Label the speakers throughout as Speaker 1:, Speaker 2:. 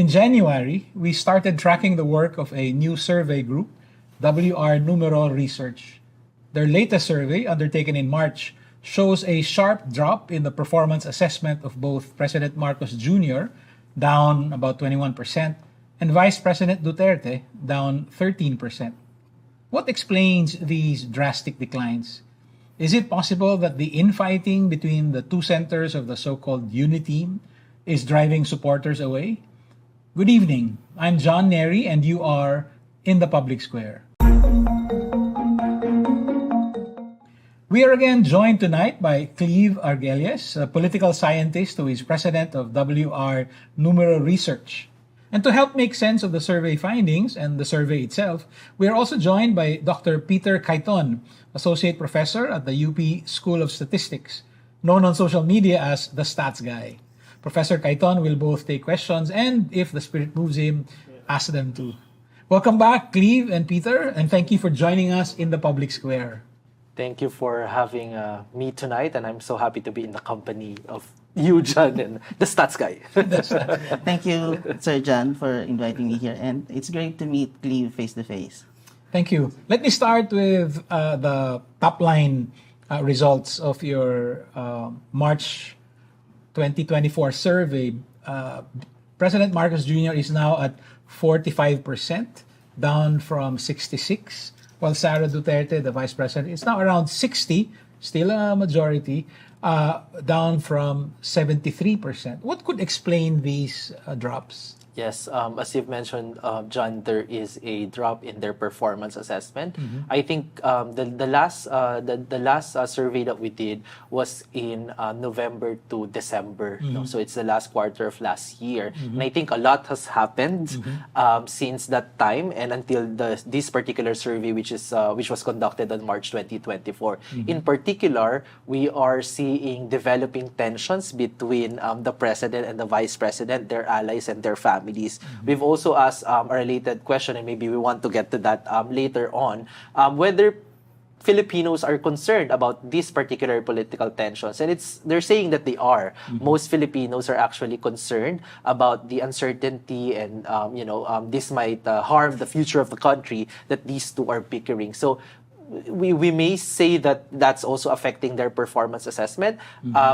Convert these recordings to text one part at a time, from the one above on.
Speaker 1: In January, we started tracking the work of a new survey group, WR Numero Research. Their latest survey, undertaken in March, shows a sharp drop in the performance assessment of both President Marcos Jr., down about 21%, and Vice President Duterte, down 13%. What explains these drastic declines? Is it possible that the infighting between the two centers of the so-called UniTeam is driving supporters away? Good evening. I'm John Nery, and you are in the public square. We are again joined tonight by Cleve Argelies, a political scientist who is president of WR Numero Research. And to help make sense of the survey findings and the survey itself, we are also joined by Dr. Peter Caiton, associate professor at the UP School of Statistics, known on social media as the Stats Guy. Professor Caiton will both take questions and, if the spirit moves him, ask them too. Welcome back, Cleve and Peter, and thank you for joining us in the public square.
Speaker 2: Thank you for having me tonight, and I'm so happy to be in the company of you, John, and the Stats Guy.
Speaker 3: Thank you, Sir John, for inviting me here, and it's great to meet Cleve face-to-face.
Speaker 1: Thank you. Let me start with the top-line results of your March 2024 survey. President Marcos Jr. is now at 45%, down from 66%. While Sara Duterte, the Vice President, is now around 60, still a majority, down from 73%. What could explain these drops?
Speaker 2: Yes, as you've mentioned, John, there is a drop in their performance assessment.
Speaker 1: Mm-hmm.
Speaker 2: I think the last survey that we did was in November to December.
Speaker 1: Mm-hmm.
Speaker 2: So it's the last quarter of last year, and I think a lot has happened since that time and until this particular survey, which was conducted on March 2024. In particular, we are seeing developing tensions between the president and the vice president, their allies, and their families. We've also asked a related question, and maybe we want to get to that later on, whether Filipinos are concerned about these particular political tensions. And they're saying that they are. Most Filipinos are actually concerned about the uncertainty and, this might harm the future of the country that these two are bickering. So we may say that that's also affecting their performance assessment.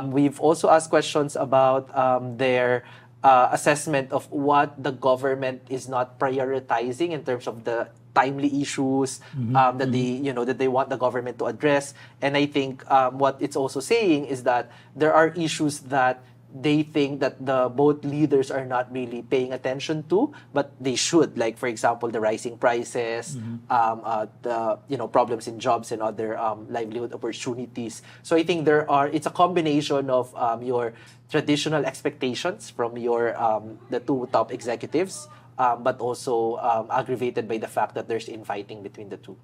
Speaker 2: We've also asked questions about their assessment of what the government is not prioritizing in terms of the timely issues that they want the government to address. And I think what it's also saying is that there are issues that they think that the both leaders are not really paying attention to, but they should. Like, for example, the rising prices, the problems in jobs and other livelihood opportunities. So I think it's a combination of your traditional expectations from your the two top executives, but also aggravated by the fact that there's infighting between the two.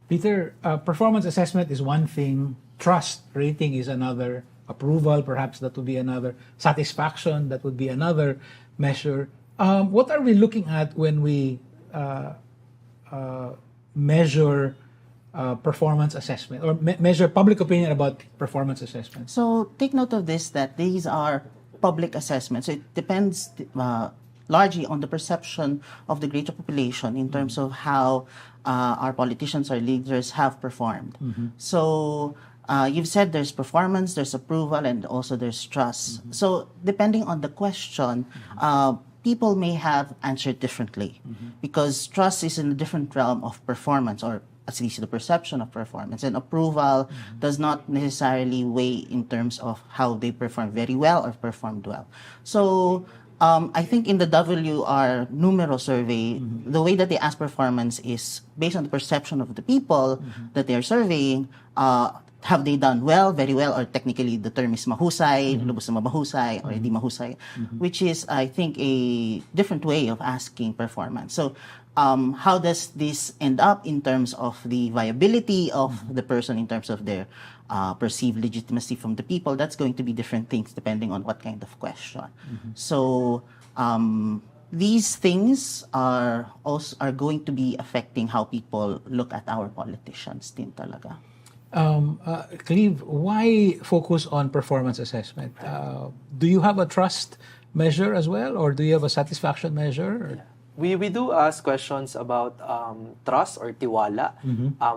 Speaker 1: Peter, performance assessment is one thing, trust rating is another, approval, perhaps that would be another, satisfaction, that would be another measure. What are we looking at when we measure performance assessment or measure public opinion about performance assessment?
Speaker 3: So take note of this, that these are public assessments. So it depends largely on the perception of the greater population in terms of how our politicians, our leaders have performed. So you've said there's performance, there's approval, and also there's trust. So depending on the question, people may have answered differently because trust is in a different realm of performance, or at least the perception of performance, and approval does not necessarily weigh in terms of how they perform very well or performed well. So I think in the WR Numero survey, the way that they ask performance is based on the perception of the people that they are surveying. Have they done well, very well, or technically the term is mahusay, lubos na mahusay, or hindi mahusay, which is, I think, a different way of asking performance. So how does this end up in terms of the viability of the person, in terms of their perceived legitimacy from the people? That's going to be different things depending on what kind of question. So these things are going to be affecting how people look at our politicians din talaga.
Speaker 1: Cleve, why focus on performance assessment? Do you have a trust measure as well, or do you have a satisfaction measure? Or?
Speaker 2: We do ask questions about trust or tiwala.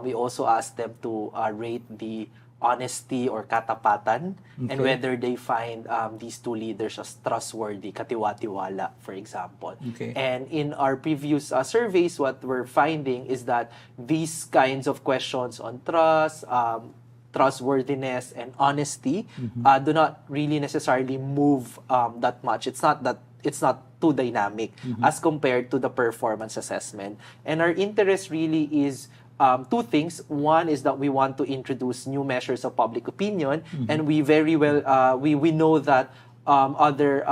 Speaker 2: We also ask them to rate the honesty or katapatan, and
Speaker 1: Okay.
Speaker 2: whether they find these two leaders as trustworthy, katiwa-tiwala, for example.
Speaker 1: Okay.
Speaker 2: And in our previous surveys, what we're finding is that these kinds of questions on trust, trustworthiness, and honesty do not really necessarily move that much. It's not too dynamic as compared to the performance assessment. And our interest really is two things. One is that we want to introduce new measures of public opinion, and we very well we know that other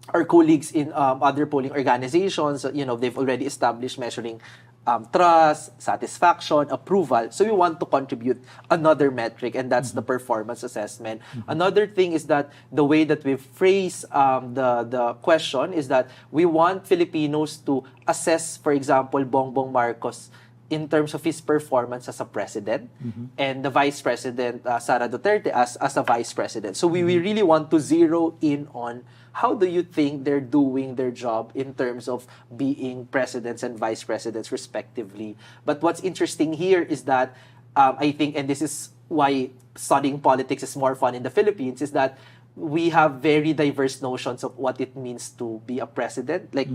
Speaker 2: our colleagues in other polling organizations, they've already established measuring trust, satisfaction, approval. So we want to contribute another metric, and that's the performance assessment. Another thing is that the way that we phrase the question is that we want Filipinos to assess, for example, Bongbong Marcos in terms of his performance as a president, and the vice president, Sara Duterte, as a vice president. So we really want to zero in on how do you think they're doing their job in terms of being presidents and vice presidents, respectively. But what's interesting here is that I think, and this is why studying politics is more fun in the Philippines, is that we have very diverse notions of what it means to be a president. Like,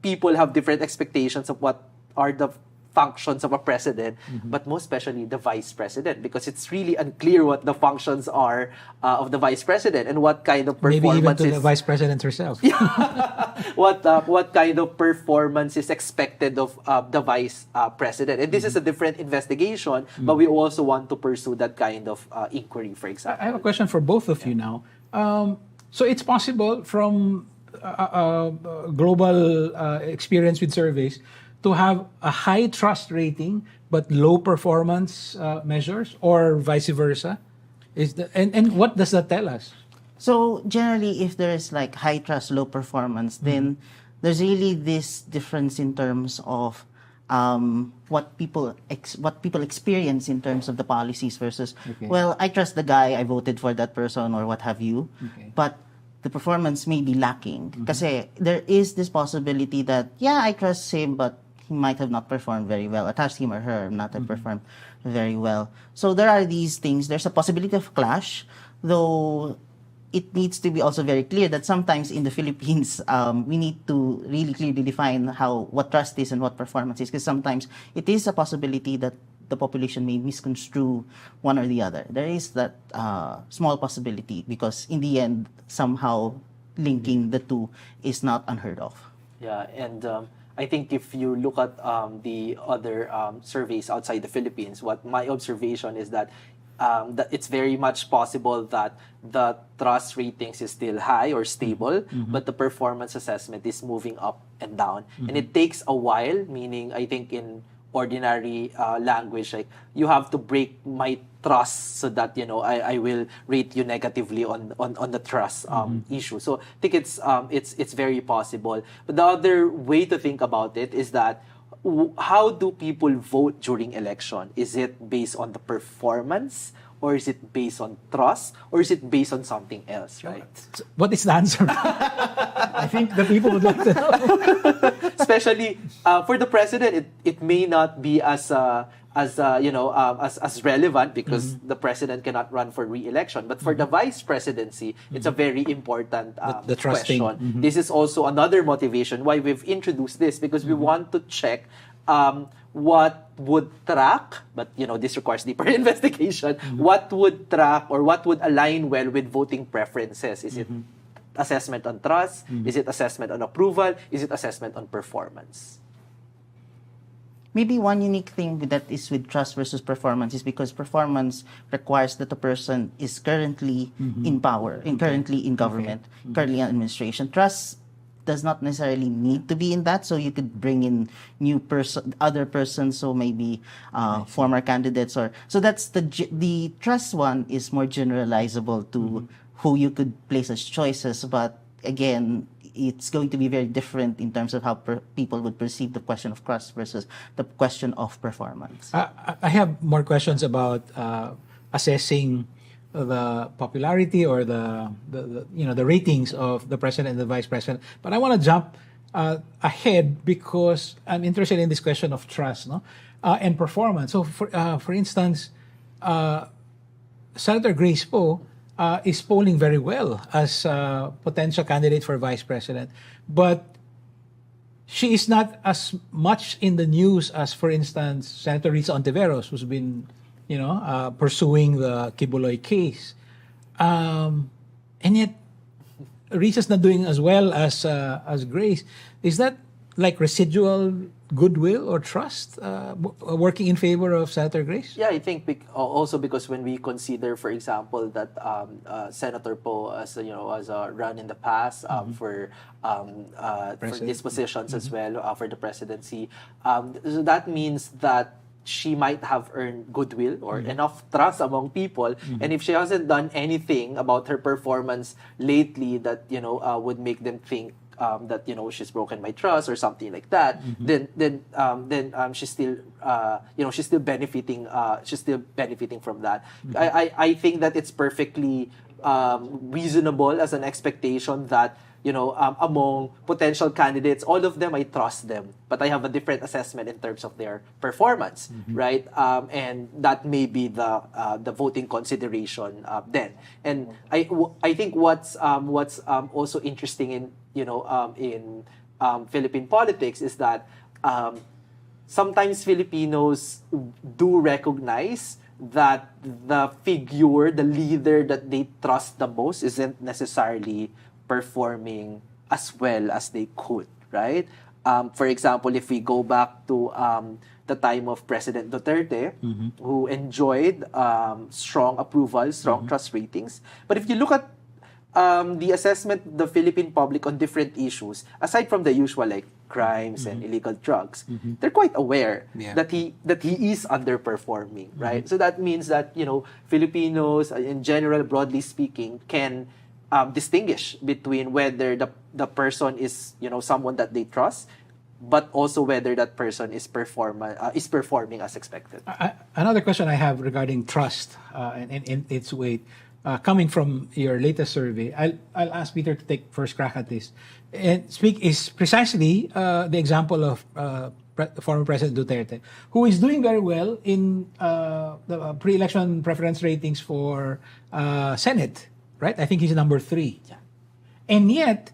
Speaker 2: people have different expectations of what are the functions of a president, but most especially the vice president, because it's really unclear what the functions are of the vice president and what kind of performance
Speaker 1: Maybe even to
Speaker 2: is,
Speaker 1: the vice president herself.
Speaker 2: what kind of performance is expected of the vice president. And this is a different investigation, but we also want to pursue that kind of inquiry, for example.
Speaker 1: I have a question for both of you now. So it's possible from global experience with surveys to have a high trust rating but low performance measures, or vice versa? And what does that tell us?
Speaker 3: So generally, if there is like high trust, low performance, then there's really this difference in terms of what people experience in terms of the policies versus, well, I trust the guy, I voted for that person, or what have you, but the performance may be lacking. Kasi there is this possibility that, I trust him, but he might have not performed very well. I trust him or her not have performed very well. So there are these things. There's a possibility of clash, though it needs to be also very clear that sometimes in the Philippines, we need to really clearly define what trust is and what performance is, because sometimes it is a possibility that the population may misconstrue one or the other. There is that small possibility, because in the end, somehow linking the two is not unheard of.
Speaker 2: Yeah, and I think if you look at the other surveys outside the Philippines, what my observation is that it's very much possible that the trust ratings is still high or stable, but the performance assessment is moving up and down. And it takes a while, meaning I think in ordinary language, like you have to break my trust so that I will rate you negatively on the trust issue. So I think it's very possible. But the other way to think about it is that how do people vote during election? Is it based on the performance, or is it based on trust, or is it based on something else, right?
Speaker 1: What is the answer? I think the people would like to know.
Speaker 2: Especially for the president, it may not be as relevant, because the president cannot run for re-election. But for the vice presidency, it's a very important
Speaker 1: the trusting.
Speaker 2: question. This is also another motivation why we've introduced this, because we want to check what would track, but this requires deeper investigation. What would track or what would align well with voting preferences? Is it assessment on trust? Is it assessment on approval? Is it assessment on performance?
Speaker 3: Maybe one unique thing that is with trust versus performance is because performance requires that the person is currently in power, currently in government, currently in administration. Trust does not necessarily need to be in that, so you could bring in other persons, so maybe former candidates, or so that's the trust one is more generalizable to who you could place as choices, but again, it's going to be very different in terms of how people would perceive the question of trust versus the question of performance.
Speaker 1: I have more questions about assessing the popularity or the ratings of the president and the vice president. But I want to jump ahead because I'm interested in this question of trust, no, and performance. So, for instance, Senator Grace Poe is polling very well as a potential candidate for vice president, but she is not as much in the news as, for instance, Senator Risa Ontiveros, who's been, pursuing the Kibuloy case, and yet Risa's not doing as well as Grace. Is that like residual goodwill or trust working in favor of Senator Grace?
Speaker 2: Yeah, I think also because when we consider, for example, that Senator Poe as a run in the past for these positions as well for the presidency, so that means that she might have earned goodwill or enough trust among people, and if she hasn't done anything about her performance lately that would make them think that she's broken my trust or something like that, then she's still she's still benefiting from that. I think that it's perfectly reasonable as an expectation that among potential candidates, all of them, I trust them, but I have a different assessment in terms of their performance, right? And that may be the voting consideration then. And I think what's also interesting in Philippine politics is that sometimes Filipinos do recognize that the figure, the leader that they trust the most isn't necessarily performing as well as they could, right? For example, if we go back to the time of President Duterte, who enjoyed strong approval, strong trust ratings. But if you look at the assessment of the Philippine public on different issues, aside from the usual like crimes and illegal drugs, they're quite aware that he is underperforming, right? So that means that Filipinos in general, broadly speaking, can distinguish between whether the person is someone that they trust, but also whether that person is performing as expected.
Speaker 1: Another question I have regarding trust and its weight, coming from your latest survey, I'll ask Peter to take first crack at this. And is precisely the example of former President Duterte, who is doing very well in the pre-election preference ratings for Senate, right? I think he's number 3.
Speaker 2: Yeah.
Speaker 1: And yet,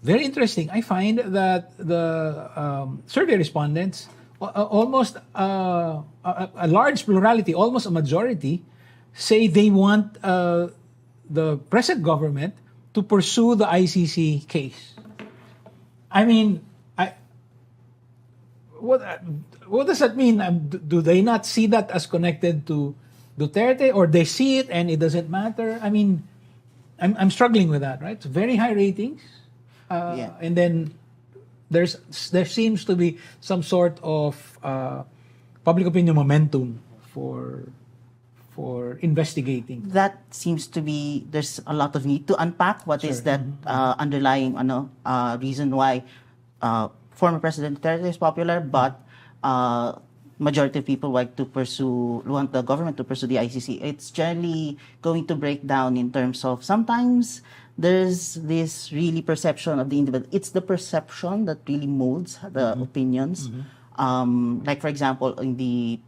Speaker 1: very interesting, I find that the survey respondents, almost a large plurality, almost a majority, say they want the present government to pursue the ICC case. I mean, what does that mean? Do they not see that as connected to Duterte, or they see it and it doesn't matter? I mean, I'm struggling with that, right? It's very high ratings, and then there seems to be some sort of public opinion momentum for investigating.
Speaker 3: That seems to be, there's a lot of need to unpack what is that underlying reason why former President Duterte is popular, but majority of people want the government to pursue the ICC. It's generally going to break down in terms of, sometimes there's this really perception of the individual. It's the perception that really molds the opinions. Like, for example, in the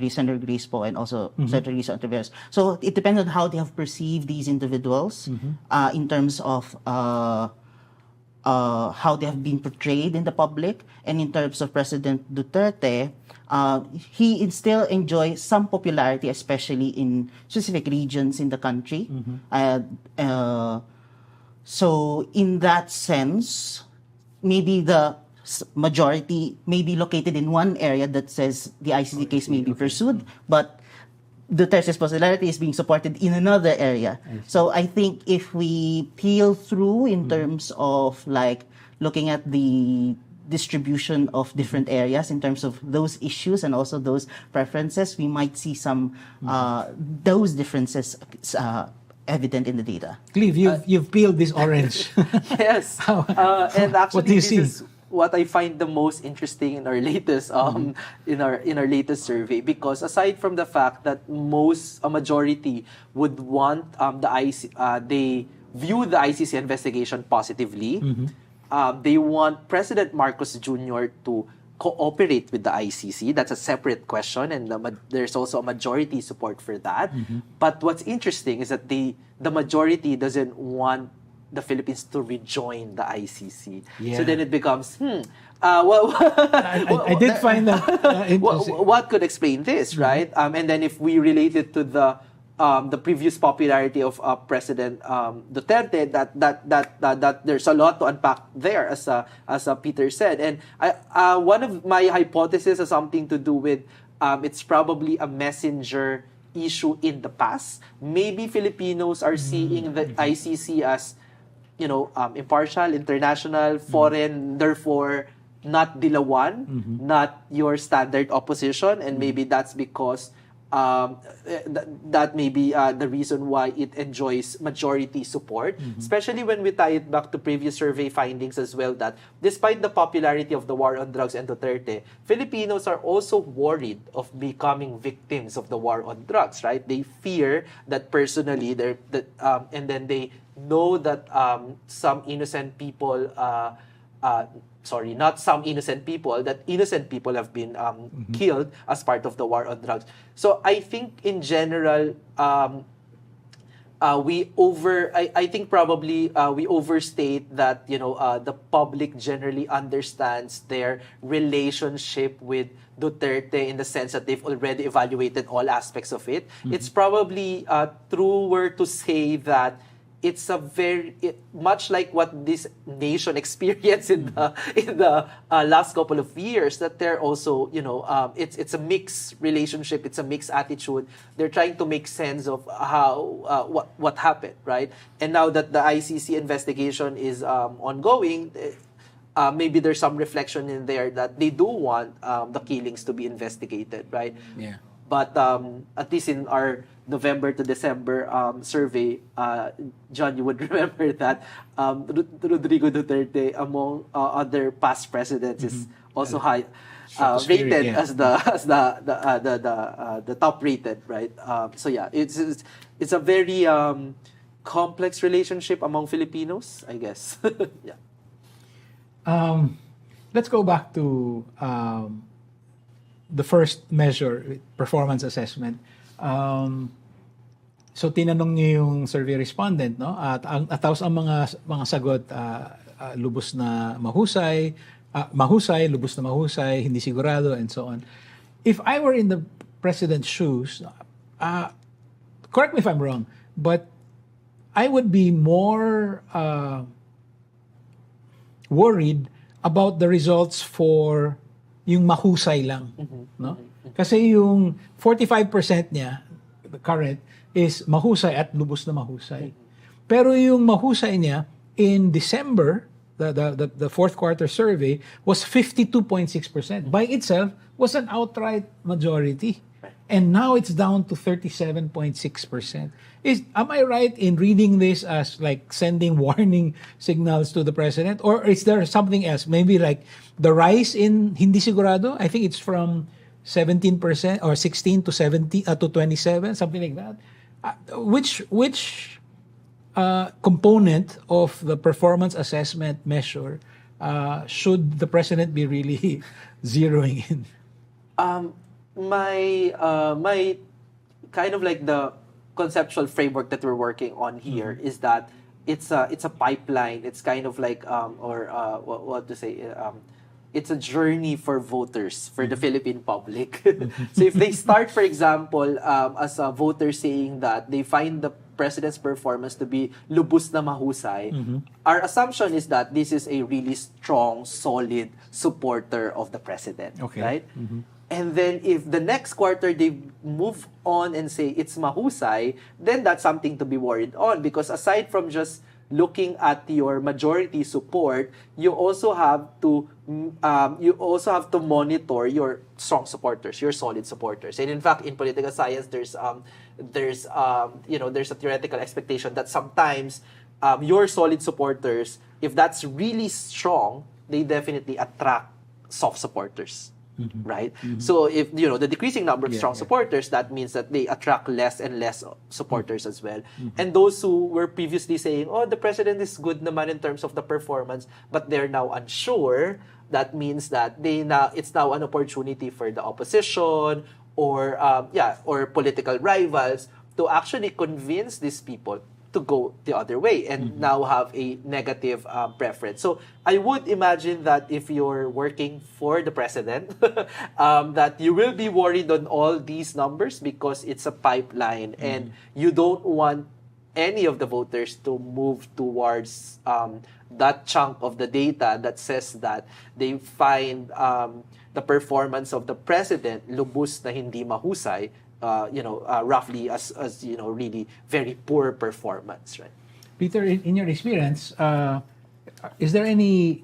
Speaker 3: Senator Grace Poe and also Senator Risa Ontiveros. So it depends on how they have perceived these individuals in terms of how they have been portrayed in the public, and in terms of President Duterte, he still enjoys some popularity, especially in specific regions in the country. So in that sense, maybe the majority may be located in one area that says the ICC case may be pursued, but Duterte's popularity is being supported in another area. So I think if we peel through in terms of like looking at the distribution of different areas in terms of those issues and also those preferences, we might see some those differences evident in the data.
Speaker 1: Cleve, you've peeled this orange.
Speaker 2: Yes. And actually,
Speaker 1: what do you see?
Speaker 2: what I find the most interesting in our latest in our latest survey, because aside from the fact that a majority would want the they view the ICC investigation positively, they want President Marcos Jr. to cooperate with the ICC. That's a separate question, and there's also a majority support for that. But what's interesting is that the majority doesn't want the Philippines to rejoin the ICC.
Speaker 1: Yeah.
Speaker 2: So then it becomes,
Speaker 1: I did find that interesting.
Speaker 2: what could explain this, right? And then if we relate it to the previous popularity of President Duterte, that there's a lot to unpack there, as Peter said. And one of my hypotheses has something to do with it's probably a messenger issue in the past. Maybe Filipinos are seeing the ICC as impartial, international, foreign, therefore not dilawan, not your standard opposition, and maybe that's because that may be the reason why it enjoys majority support, especially when we tie it back to previous survey findings as well, that despite the popularity of the war on drugs and Duterte, Filipinos are also worried of becoming victims of the war on drugs, right? They fear that personally, and then they know that some innocent people not some innocent people, that innocent people have been killed as part of the war on drugs. So I think in general, I think probably we overstate that, the public generally understands their relationship with Duterte, in the sense that they've already evaluated all aspects of it. It's probably truer to say that it's much like what this nation experienced in the last couple of years, that they're also, it's a mixed relationship, it's a mixed attitude. They're trying to make sense of how what happened, right? And now that the ICC investigation is ongoing, maybe there's some reflection in there that they do want the killings to be investigated, right?
Speaker 1: Yeah.
Speaker 2: But at least in our November to December survey, John, you would remember that Rodrigo Duterte, among other past presidents, is also high rated as the top rated, right? So yeah, it's a very complex relationship among Filipinos, I guess. Yeah.
Speaker 1: Let's go back to the first measure, performance assessment. So tinanong niyo yung survey respondent, no? At tapos ang mga sagot, lubos na mahusay, lubos na mahusay, hindi sigurado, and so on. If I were in the president's shoes, correct me if I'm wrong, but I would be more worried about the results for yung mahusay lang, no? Kasi yung 45% niya, the current, is mahusay at lubos na mahusay. Pero yung mahusay niya in December, the fourth quarter survey, was 52.6%. By itself, was an outright majority. And now it's down to 37.6%. Am I right in reading this as like sending warning signals to the president? Or is there something else? Maybe like the rise in hindi sigurado? I think it's from 17% or 16 to 70 to 27, something like that. Which component of the performance assessment measure should the president be really zeroing in?
Speaker 2: My kind of like the conceptual framework that we're working on here is that it's a pipeline. It's kind of like what to say. It's a journey for voters, for the Philippine public. So if they start, for example, as a voter saying that they find the president's performance to be lubos na mahusay, our assumption is that this is a really strong, solid supporter of the president, right? And then if the next quarter they move on and say it's mahusay, then that's something to be worried on, because aside from just looking at your majority support, you also have to monitor your strong supporters, your solid supporters. And in fact, in political science, there's a theoretical expectation that sometimes your solid supporters, if that's really strong, they definitely attract soft supporters. Right? So if the decreasing number of strong supporters, that means that they attract less and less supporters as well. And those who were previously saying, oh, the president is good naman in terms of the performance, but they're now unsure, that means that it's now an opportunity for the opposition or or political rivals to actually convince these people to go the other way and now have a negative preference. So I would imagine that if you're working for the president, that you will be worried on all these numbers because it's a pipeline and you don't want any of the voters to move towards that chunk of the data that says that they find the performance of the president lubos na hindi mahusay, roughly as really very poor performance, right?
Speaker 1: Peter, in your experience, is there any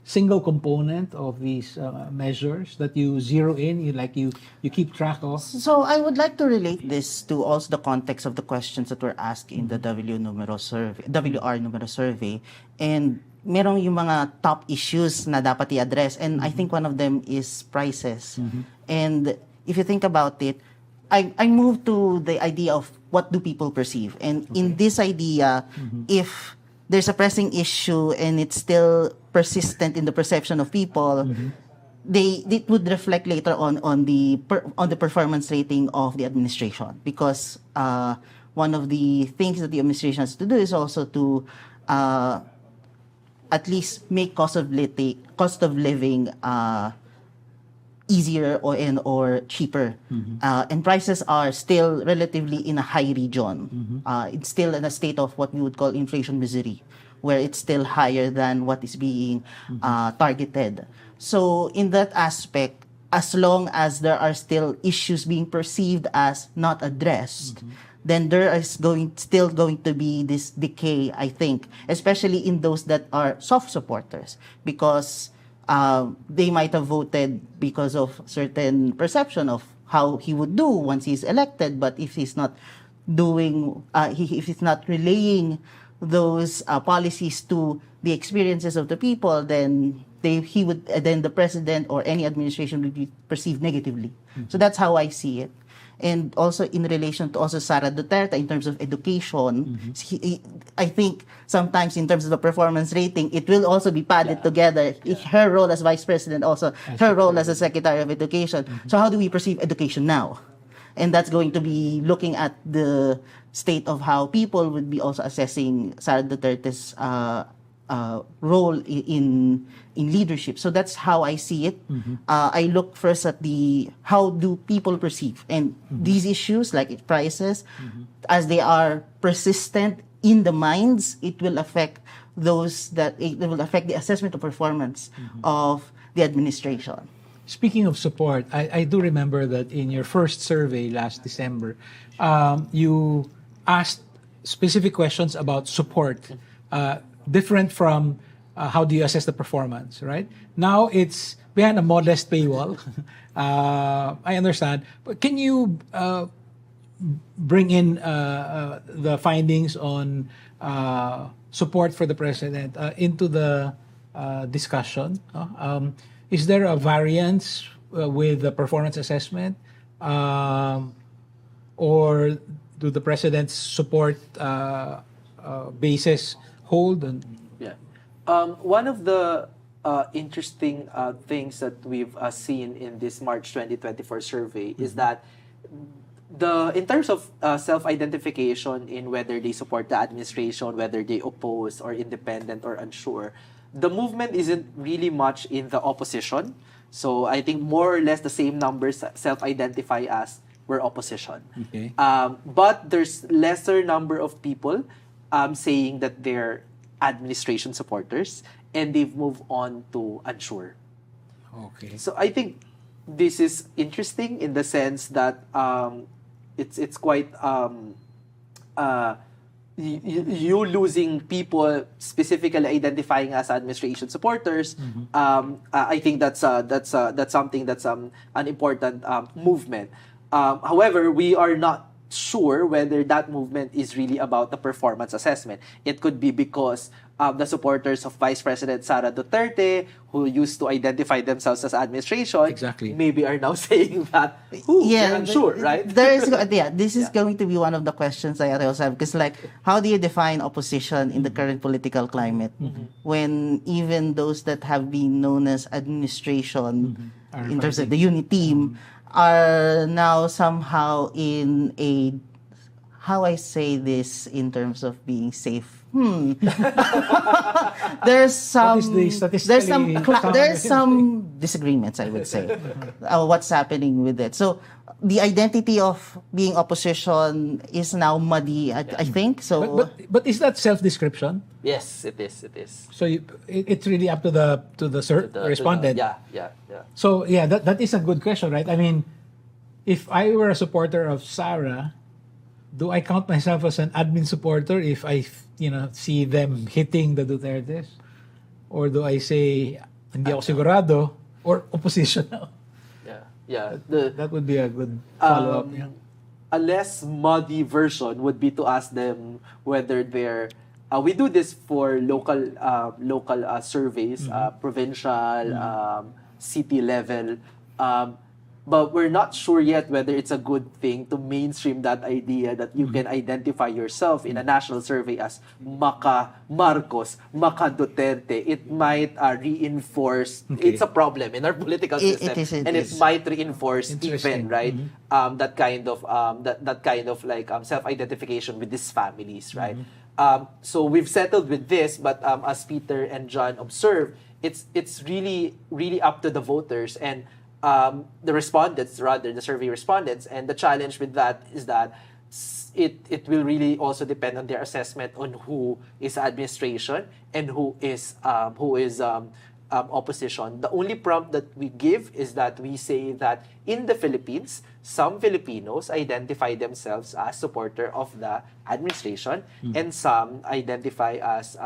Speaker 1: single component of these measures that you zero in, you keep track of?
Speaker 3: So I would like to relate this to also the context of the questions that were asked in the WR Numero survey. And merong yung mga top issues na dapat i-address. And I think one of them is prices. And if you think about it, I moved to the idea of what do people perceive. And in this idea, if there's a pressing issue and it's still persistent in the perception of people, it would reflect later on the performance rating of the administration. Because one of the things that the administration has to do is also to at least make cost of living easier or cheaper. And prices are still relatively in a high region. It's still in a state of what we would call inflation misery, where it's still higher than what is being targeted. So in that aspect, as long as there are still issues being perceived as not addressed, then there is still going to be this decay, I think, especially in those that are soft supporters, because they might have voted because of certain perception of how he would do once he's elected. But if he's not if he's not relaying those policies to the experiences of the people, then the president or any administration would be perceived negatively. So that's how I see it. And also in relation to also Sara Duterte in terms of education, I think sometimes in terms of the performance rating, it will also be padded together. Her role as vice president, also her role as a secretary of education. So how do we perceive education now? And that's going to be looking at the state of how people would be also assessing Sara Duterte's role in leadership. So that's how I see it. I look first at how do people perceive, and these issues like prices, as they are persistent in the minds, it will affect the assessment of performance of the administration.
Speaker 1: Speaking of support, I do remember that in your first survey last December, you asked specific questions about support, different from how do you assess the performance, right? Now it's behind a modest paywall. I understand. But can you bring in the findings on support for the president into the discussion? Is there a variance with the performance assessment? Or do the president's support basis hold?
Speaker 2: One of the interesting things that we've seen in this March 2024 survey is that in terms of self-identification in whether they support the administration, whether they oppose or independent or unsure, the movement isn't really much in the opposition. So I think more or less the same numbers self-identify as we're opposition.
Speaker 1: Okay.
Speaker 2: But there's lesser number of people saying that they're administration supporters, and they've moved on to unsure.
Speaker 1: Okay.
Speaker 2: So I think this is interesting in the sense that it's quite you losing people specifically identifying as administration supporters. I think that's something that's an important movement. However, we are not sure whether that movement is really about the performance assessment. It could be because the supporters of Vice President Sara Duterte, who used to identify themselves as administration,
Speaker 1: Exactly.
Speaker 2: maybe are now saying that, they're unsure, right?
Speaker 3: There is, this is going to be one of the questions I also have, because like, how do you define opposition in the current political climate when even those that have been known as administration in terms of the UniTeam are now somehow in a, how I say this in terms of being safe. There's some there's some disagreements, I would say, what's happening with it. So the identity of being opposition is now muddy, I think. So,
Speaker 1: but is that self-description?
Speaker 2: Yes, it is. It is.
Speaker 1: So it's really up to the respondent.
Speaker 2: Yeah.
Speaker 1: So yeah, that is a good question, right? I mean, if I were a supporter of Sara, do I count myself as an admin supporter if I, see them hitting the Dutertes? Or do I say, hindi ako sigurado, or opposition now?
Speaker 2: Yeah.
Speaker 1: That would be a good follow-up.
Speaker 2: A less muddy version would be to ask them whether they're we do this for local surveys, provincial, city level, but we're not sure yet whether it's a good thing to mainstream that idea that you can identify yourself in a national survey as Maka Marcos, Maka Duterte. It might reinforce. It's a problem in our political system, it might reinforce even that kind of like self-identification with these families, right? So we've settled with this, but as Peter and John observed, it's really up to the voters and the respondents, rather the survey respondents, and the challenge with that is that it will really also depend on their assessment on who is administration and who is opposition. The only prompt that we give is that we say that in the Philippines, some Filipinos identify themselves as supporter of the administration, and some identify as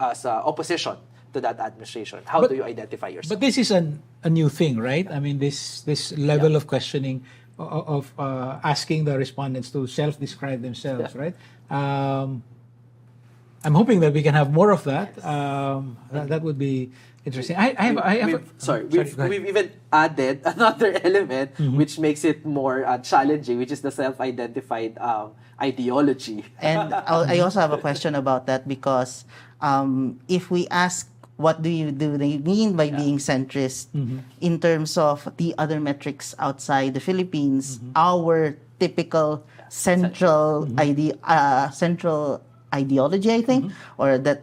Speaker 2: opposition to that administration. How do you identify yourself?
Speaker 1: But this is a new thing, right? I mean, this level of questioning, of asking the respondents to self-describe themselves, right? I'm hoping that we can have more of that. That would be interesting.
Speaker 2: We've even added another element which makes it more challenging, which is the self-identified ideology.
Speaker 3: And I also have a question about that, because if we ask what do they mean by being centrist in terms of the other metrics outside the Philippines, our typical central ideology, I think, or that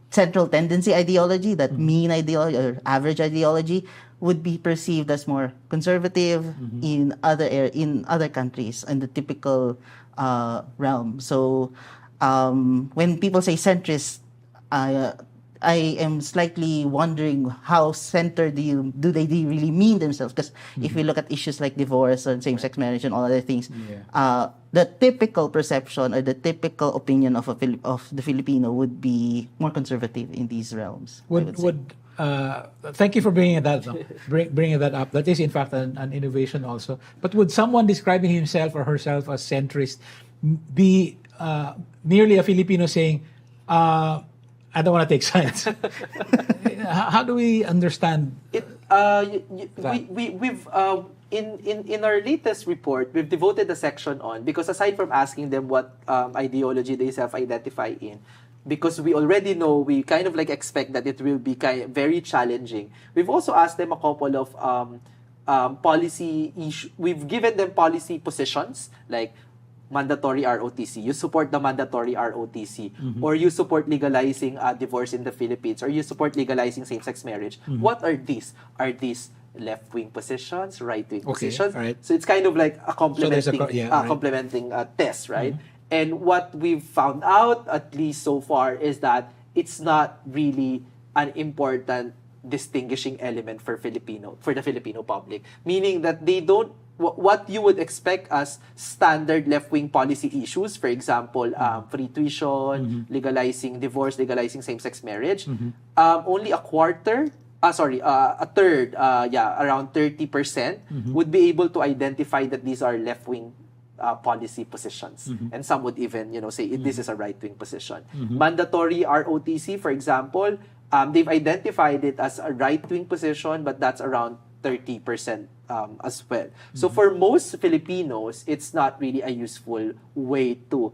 Speaker 3: central tendency ideology, that mean ideology or average ideology, would be perceived as more conservative in other countries in the typical realm. So when people say centrist, I am slightly wondering how centered do they really mean themselves? Because if we look at issues like divorce and same-sex marriage and all other things, the typical perception or the typical opinion of the Filipino would be more conservative in these realms.
Speaker 1: Thank you for bringing that up. Bringing that up. That is in fact an innovation also. But would someone describing himself or herself as centrist be merely a Filipino saying, I don't want to take sides? How do we understand
Speaker 2: it? We've in our latest report, we've devoted a section on, because aside from asking them what ideology they self-identify in, because we already know, we kind of like expect that it will be very challenging. We've also asked them a couple of policy issues. We've given them policy positions like mandatory ROTC. You support the mandatory ROTC, or you support legalizing divorce in the Philippines, or you support legalizing same-sex marriage. What are these? Are these left-wing positions, right-wing positions?
Speaker 1: Right.
Speaker 2: So it's kind of like a complementing test, right? And what we've found out, at least so far, is that it's not really an important distinguishing element for the Filipino public, meaning that they don't. What you would expect as standard left-wing policy issues, for example, free tuition, legalizing divorce, legalizing same-sex marriage, only a third, around 30% would be able to identify that these are left-wing policy positions. And some would even, say this is a right-wing position. Mandatory ROTC, for example, they've identified it as a right-wing position, but that's around 30% as well. So for most Filipinos, it's not really a useful way to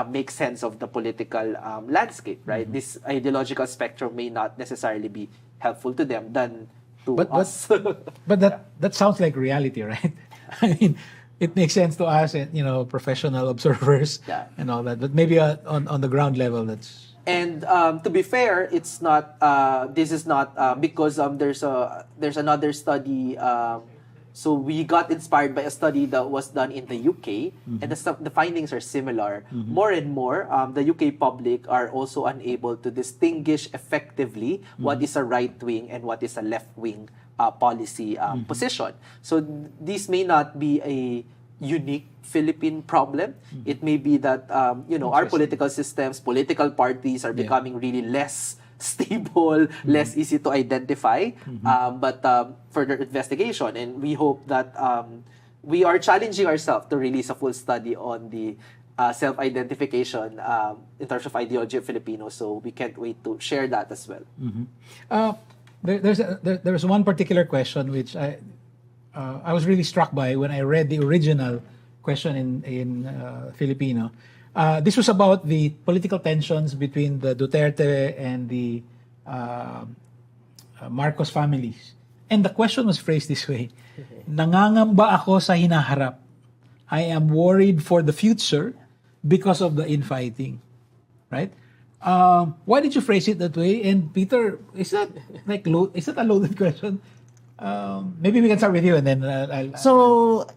Speaker 2: make sense of the political landscape, right? This ideological spectrum may not necessarily be helpful to them than to us.
Speaker 1: But that sounds like reality, right? I mean, it makes sense to us, and professional observers and all that. But maybe on the ground level, that's.
Speaker 2: And to be fair, it's not. This is not because there's another study. So we got inspired by a study that was done in the UK, and the findings are similar. More and more, the UK public are also unable to distinguish effectively what is a right-wing and what is a left-wing policy position. So this may not be a unique Philippine problem. It may be that our political systems, political parties are becoming really less stable, less easy to identify, but further investigation. And we hope that we are challenging ourselves to release a full study on the self-identification in terms of ideology of Filipinos. So we can't wait to share that as well.
Speaker 1: There's one particular question which I was really struck by when I read the original question in Filipino. This was about the political tensions between the Duterte and the Marcos families. And the question was phrased this way: nangangamba ako sa hinaharap. I am worried for the future because of the infighting. Right? Why did you phrase it that way? And Peter, is that a loaded question? Maybe we can start with you, and then I'll.
Speaker 3: So,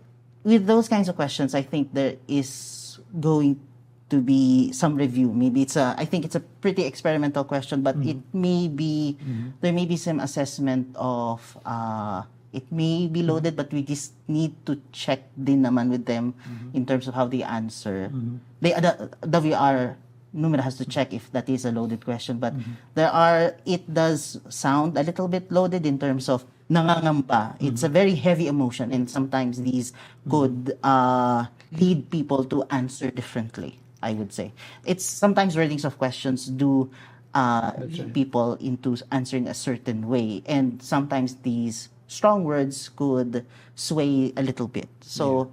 Speaker 3: with those kinds of questions, I think there is going to be some review. Maybe I think it's a pretty experimental question, but it may be, there may be some assessment of, it may be loaded, but we just need to check din naman with them in terms of how they answer. WR Numero has to check if that is a loaded question, but it does sound a little bit loaded in terms of nangangamba. It's a very heavy emotion, and sometimes these could lead people to answer differently, I would say. It's sometimes wordings of questions do lead people into answering a certain way, and sometimes these strong words could sway a little bit. So,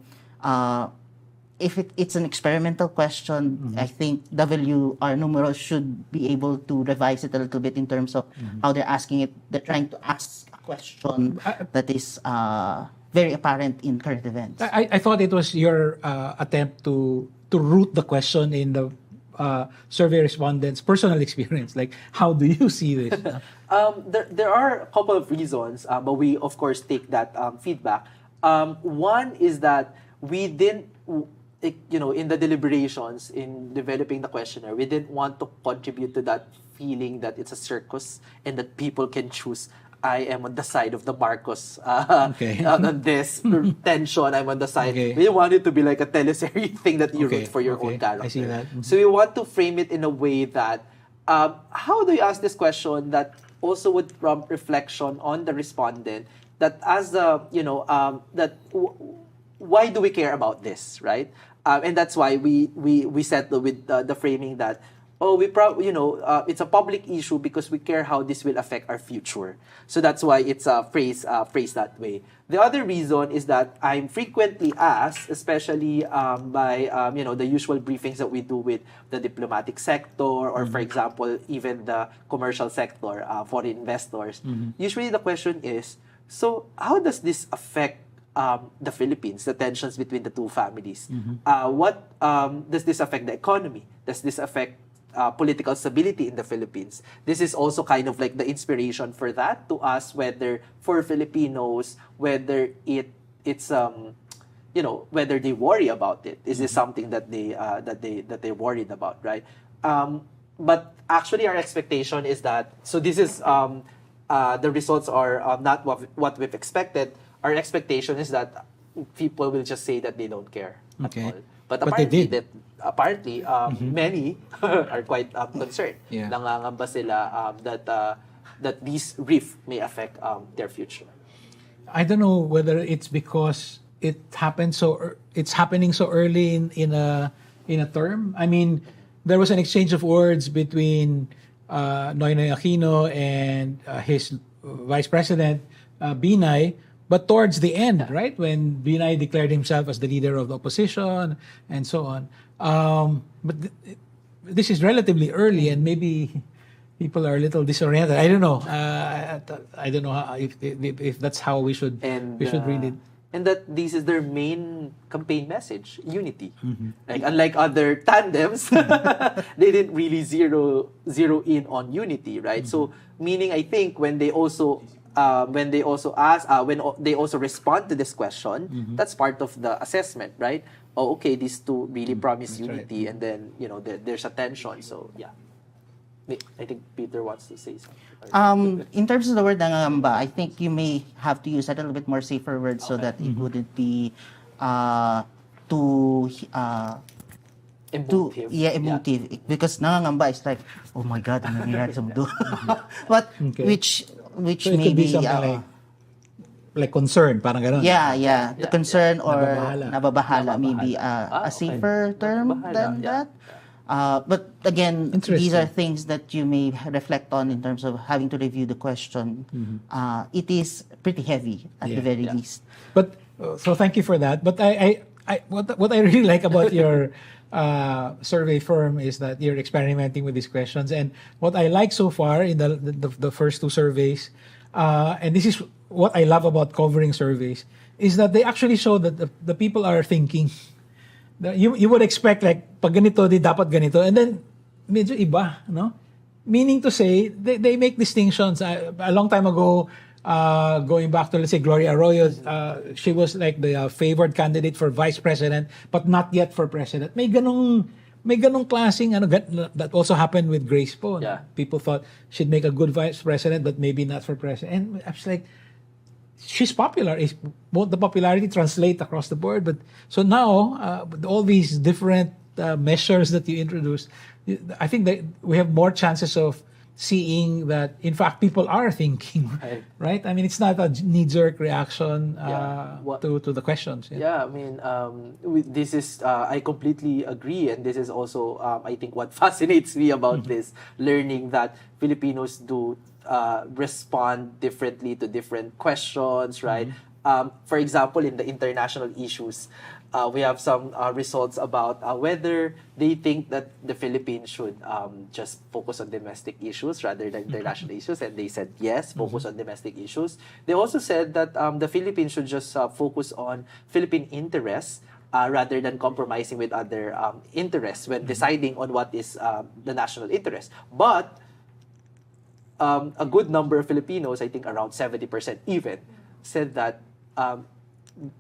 Speaker 3: if it's an experimental question, I think WR Numero should be able to revise it a little bit in terms of how they're asking it. They're trying to ask a question that is very apparent in current events.
Speaker 1: I thought it was your attempt to root the question in the survey respondents' personal experience. Like, how do you see this?
Speaker 2: There are a couple of reasons, but we of course take that feedback. One is that we didn't, in the deliberations in developing the questionnaire, we didn't want to contribute to that feeling that it's a circus and that people can choose. I am on the side of the Marcos on this tension. I'm on the side.
Speaker 1: Okay.
Speaker 2: We want it to be like a teleseries thing that you root for your own character.
Speaker 1: I see that.
Speaker 2: So we want to frame it in a way that how do you ask this question that also would prompt reflection on the respondent, that as the why do we care about this, right? And that's why we settle with the framing that it's a public issue because we care how this will affect our future. So that's why it's phrased that way. The other reason is that I'm frequently asked, especially by the usual briefings that we do with the diplomatic sector, or for example, even the commercial sector, foreign investors. Usually the question is, so how does this affect the Philippines, the tensions between the two families? What does this affect the economy? Does this affect political stability in the Philippines? This is also kind of like the inspiration for that to us, whether for Filipinos, whether it's whether they worry about it. Is this something that they're worried about, right? But actually, our expectation is that, so this is the results are not what we've expected. Our expectation is that people will just say that they don't care at all. But apparently, many are quite concerned. Nangangamba sila that this rift may affect their future.
Speaker 1: I don't know whether it's because it's happening so early in a term. I mean, there was an exchange of words between Noynoy Aquino and his vice president Binay, but towards the end, right, when Binay declared himself as the leader of the opposition and so on. This is relatively early, and maybe people are a little disoriented. I don't know. I don't know if that's how we should read it.
Speaker 2: And that this is their main campaign message: unity. Like unlike other tandems, they didn't really zero in on unity, right? So meaning, I think when they also respond to this question, that's part of the assessment, right? Oh, okay, these two really promise unity,
Speaker 1: right.
Speaker 2: and then there's a tension. So yeah. I think Peter wants to say something.
Speaker 3: In terms of the word nangangamba, I think you may have to use a little bit more safer words so that it wouldn't be too
Speaker 2: Emotive.
Speaker 3: emotive. Because nangangamba is like, oh my God, ano nangyayari sa mundo? But which
Speaker 1: So it could be
Speaker 3: maybe
Speaker 1: something like concern, parang gano'n.
Speaker 3: Yeah. The concern or nababahala,
Speaker 2: Nababahala.
Speaker 3: maybe a safer term
Speaker 2: Nababahala,
Speaker 3: than
Speaker 2: yeah.
Speaker 3: that. But again,
Speaker 1: Interesting.
Speaker 3: these are things that you may reflect on in terms of having to review the question. It is pretty heavy at the very least.
Speaker 1: But so thank you for that. But what I really like about your survey firm is that you're experimenting with these questions. And what I like so far in the first two surveys, and this is what I love about covering surveys, is that they actually show that the people are thinking. You would expect like pag ganito di dapat ganito, and then medyo iba, no? Meaning to say they make distinctions. A long time ago, going back to, let's say, Gloria Arroyo, she was like the favored candidate for vice president, but not yet for president. May ganong klaseng that also happened with Grace po.
Speaker 2: Yeah.
Speaker 1: People thought she'd make a good vice president, but maybe not for president. And I was like, she's popular. Won't the popularity translate across the board? But so now, with all these different measures that you introduced, I think that we have more chances of seeing that, in fact, people are thinking, right? I mean, it's not a knee-jerk reaction to the questions.
Speaker 2: Yeah, I mean, this is, I completely agree. And this is also, I think, what fascinates me about this, learning that Filipinos do respond differently to different questions, right? For example, in the international issues, we have some results about whether they think that the Philippines should just focus on domestic issues rather than international issues, and they said yes, focus on domestic issues. They also said that the Philippines should just focus on Philippine interests rather than compromising with other interests when deciding on what is the national interest. But a good number of Filipinos, I think around 70% even, said that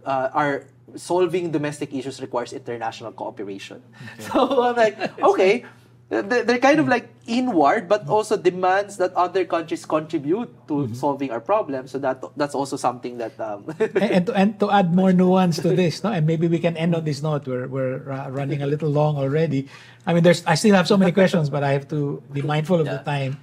Speaker 2: our solving domestic issues requires international cooperation. So I'm like, okay, they're kind of like inward, but also demands that other countries contribute to solving our problems. So that's also something that
Speaker 1: and to add more nuance to this, no, and maybe we can end on this note. We're running a little long already. I mean, I still have so many questions, but I have to be mindful of the time.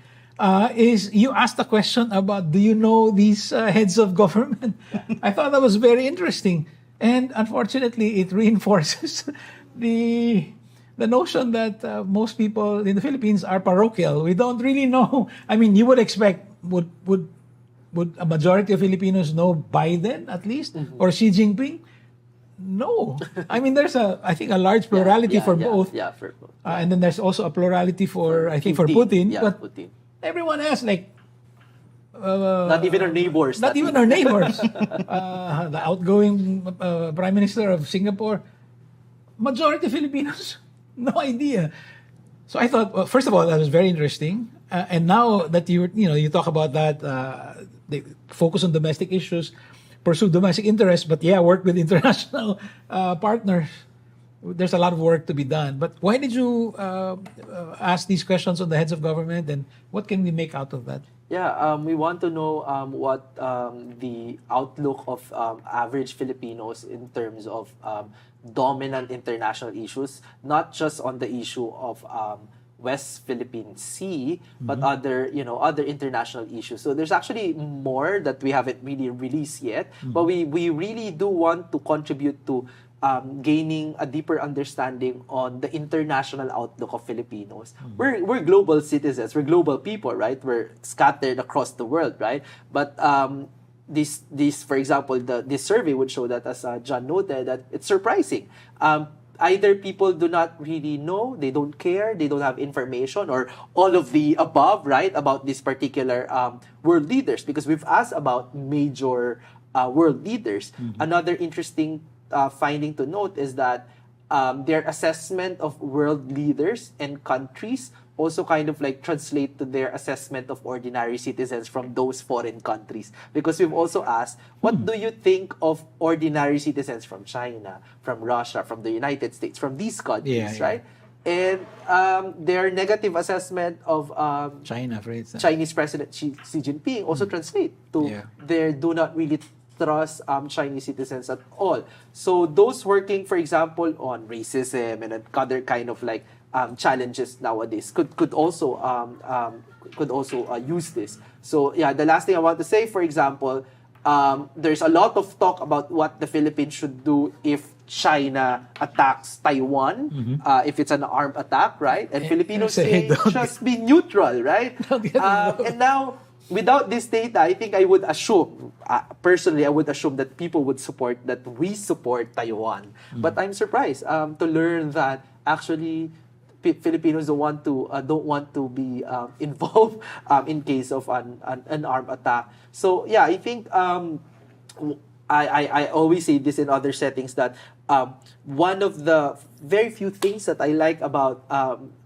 Speaker 1: Is you asked a question about, do you know these heads of government? I thought that was very interesting, and unfortunately, it reinforces the notion that most people in the Philippines are parochial. We don't really know. I mean, you would expect would a majority of Filipinos know Biden at least or Xi Jinping? No, I mean there's I think a large plurality for both.
Speaker 2: Yeah, for both.
Speaker 1: And then there's also a plurality for Putin.
Speaker 2: Yeah,
Speaker 1: but
Speaker 2: Putin.
Speaker 1: everyone else, like
Speaker 2: not even our neighbors.
Speaker 1: Not even our neighbors. The outgoing Prime Minister of Singapore, majority Filipinos, no idea. So I thought, well, first of all, that was very interesting. And now that you talk about that, they focus on domestic issues, pursue domestic interests, but work with international partners. There's a lot of work to be done. But why did you ask these questions on the heads of government, and what can we make out of that?
Speaker 2: Yeah, we want to know what the outlook of average Filipinos in terms of dominant international issues, not just on the issue of West Philippine Sea, but other, other international issues. So there's actually more that we haven't really released yet, but we really do want to contribute to gaining a deeper understanding on the international outlook of Filipinos. We're global citizens, we're global people, right? We're scattered across the world, right? But this for example, this survey would show that, as John noted, that it's surprising. Either people do not really know, they don't care, they don't have information, or all of the above, right, about these particular world leaders. Because we've asked about major world leaders. Another interesting finding to note is that their assessment of world leaders and countries also kind of like translate to their assessment of ordinary citizens from those foreign countries. Because we've also asked, what do you think of ordinary citizens from China, from Russia, from the United States, from these countries, right? And their negative assessment of
Speaker 1: China, for instance,
Speaker 2: Chinese President Xi Jinping also translate to they do not really trust Chinese citizens at all. So those working, for example, on racism and other kind of like challenges nowadays could also use this. So yeah, the last thing I want to say, for example, there's a lot of talk about what the Philippines should do if China attacks Taiwan, if it's an armed attack, right? And Filipinos say just be neutral, right? And now, without this data, I think I would assume, personally, I would assume that people would support, that we support Taiwan. But I'm surprised to learn that actually Filipinos don't want to be involved in case of an armed attack. So yeah, I think I always say this in other settings, that one of the very few things that I like about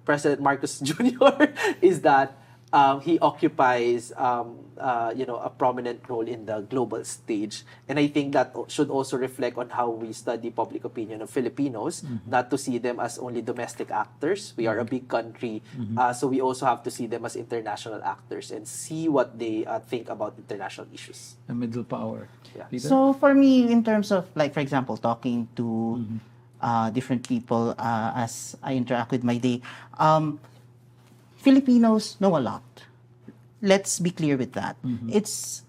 Speaker 2: President Marcos Jr. is that he occupies a prominent role in the global stage. And I think that should also reflect on how we study public opinion of Filipinos, not to see them as only domestic actors. We are a big country, so we also have to see them as international actors and see what they think about international issues.
Speaker 1: A middle power.
Speaker 2: Yeah.
Speaker 3: So for me, in terms of, like, for example, talking to different people as I interact with my day, Filipinos know a lot. Let's be clear with that. It's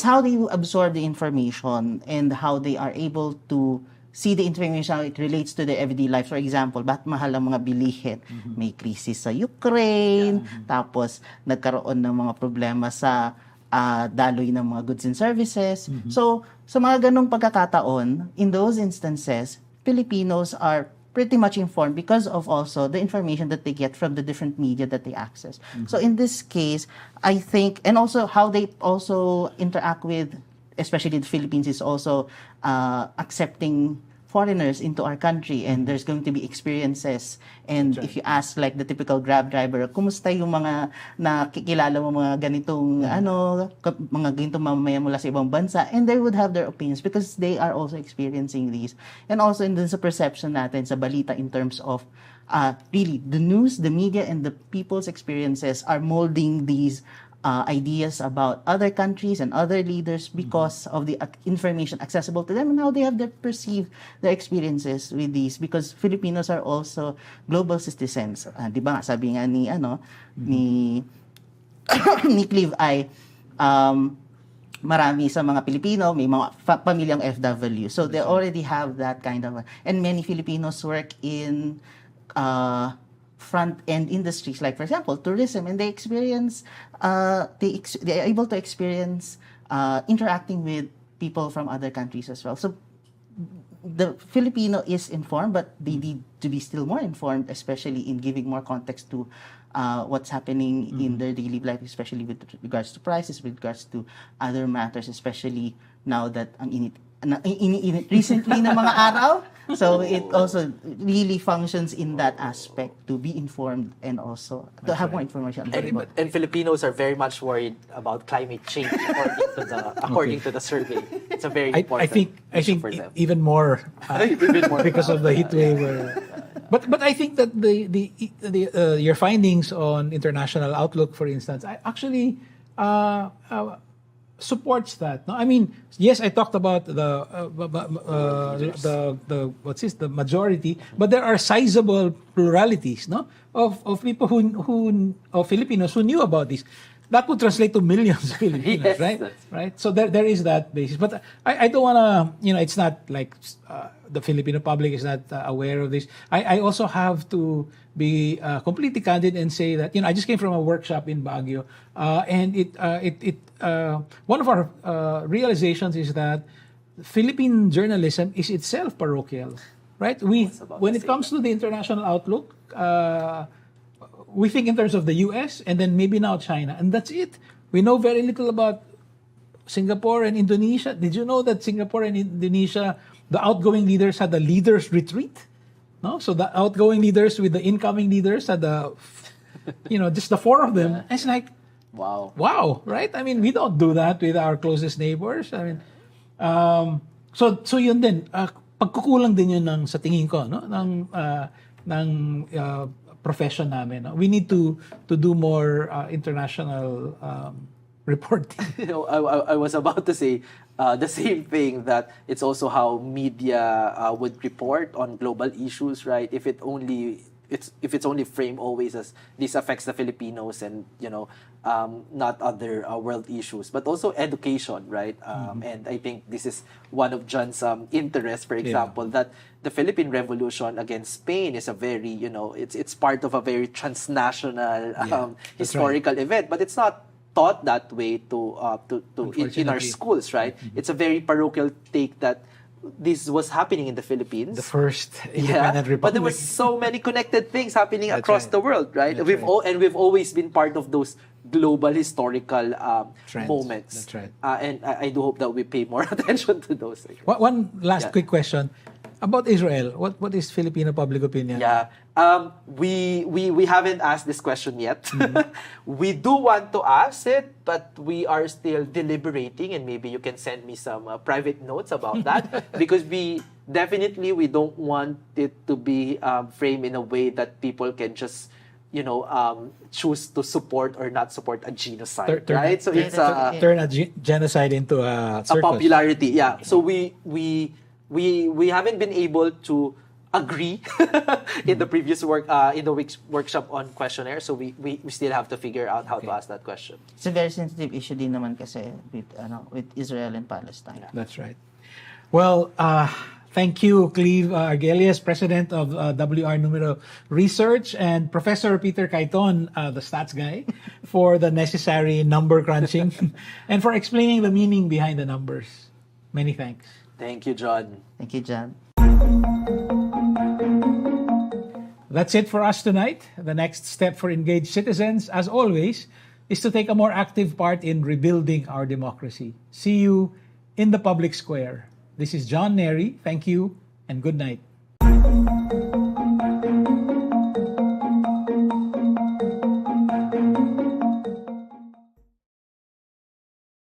Speaker 3: how they absorb the information and how they are able to see the information, how it relates to their everyday life. For example, ba't mahal ang mga bilihin? May krisis sa Ukraine, tapos nagkaroon ng mga problema sa daloy ng mga goods and services. So, sa mga ganong pagkakataon, in those instances, Filipinos are pretty much informed because of also the information that they get from the different media that they access. So in this case, I think, and also how they also interact with, especially the Philippines, is also accepting foreigners into our country, and there's going to be experiences. And if you ask like the typical Grab driver, kumusta yung mga nakikilala mo mga ganitong mga ganitong mamamayan mula sa ibang bansa, and they would have their opinions because they are also experiencing these. And also in sa perception natin sa balita in terms of really the news, the media, and the people's experiences are molding these ideas about other countries and other leaders because of the information accessible to them and how they have perceived their experiences with these, because Filipinos are also global citizens. Di ba? Sabi nga ni ni Clive ay marami sa mga Pilipino may mga pamilyang FW. So they already have that kind of and many Filipinos work in front-end industries, like for example tourism, and they experience they are able to experience interacting with people from other countries as well. So the Filipino is informed, but they need to be still more informed, especially in giving more context to what's happening in their daily life, especially with regards to prices, with regards to other matters, especially now that ang init recently na mga araw. So it also really functions in that aspect to be informed and also to have more information.
Speaker 2: And Filipinos are very much worried about climate change according to the survey. It's a very important issue for them.
Speaker 1: Even more, because of the heat wave. But I think that the your findings on international outlook, for instance, actually supports that. No, I mean, yes, I talked about the majority, but there are sizable pluralities, no, of people who of Filipinos who knew about this. That would translate to millions of Filipinos,
Speaker 2: Yes,
Speaker 1: right?
Speaker 2: that's
Speaker 1: Right. So there is that basis, but I don't want to, it's not like the Filipino public is not aware of this. I also have to be completely candid and say that I just came from a workshop in Baguio, and one of our realizations is that Philippine journalism is itself parochial, right? When it comes to the international outlook, we think in terms of the U.S. and then maybe now China, and that's it. We know very little about Singapore and Indonesia. Did you know that Singapore and Indonesia, the outgoing leaders had a leaders retreat? No, so the outgoing leaders with the incoming leaders had just the four of them.
Speaker 2: Yeah.
Speaker 1: It's like,
Speaker 2: Wow.
Speaker 1: right? I mean, we don't do that with our closest neighbors. I mean, so yun din. Pagkukulang din yun sa tingin ko, no, ng profession namin. No? We need to do more international reporting.
Speaker 2: I was about to say the same thing, that it's also how media would report on global issues, right? If it's only framed always as this affects the Filipinos and not other world issues, but also education, right? And I think this is one of John's interests, for example, that the Philippine Revolution against Spain is a very it's part of a very transnational historical event, but it's not taught that way in our schools, right? It's a very parochial take that this was happening in the Philippines,
Speaker 1: the first independent republic.
Speaker 2: But there were so many connected things happening across the world, right?
Speaker 1: That's
Speaker 2: We've always been part of those global historical moments.
Speaker 1: That's right.
Speaker 2: And I do hope that we pay more attention to those.
Speaker 1: One last quick question about Israel. What is Filipino public opinion?
Speaker 2: Yeah. We haven't asked this question yet. We do want to ask it, but we are still deliberating, and maybe you can send me some private notes about that, because we don't want it to be framed in a way that people can just choose to support or not support a genocide, right? So it's
Speaker 1: turn a genocide into a circus.
Speaker 2: Popularity. Yeah. So we haven't been able to agree in the previous workshop on questionnaire. So we still have to figure out how to ask that question.
Speaker 3: It's a very sensitive issue din naman kasi with Israel and Palestine.
Speaker 1: Yeah. That's right. Well, thank you, Cleve Argelius, President of WR Numero Research, and Professor Peter Caiton, the stats guy, for the necessary number crunching and for explaining the meaning behind the numbers. Many thanks.
Speaker 2: Thank you, John.
Speaker 3: Thank you, John.
Speaker 1: That's it for us tonight. The next step for engaged citizens, as always, is to take a more active part in rebuilding our democracy. See you in the public square. This is John Nery. Thank you and good night.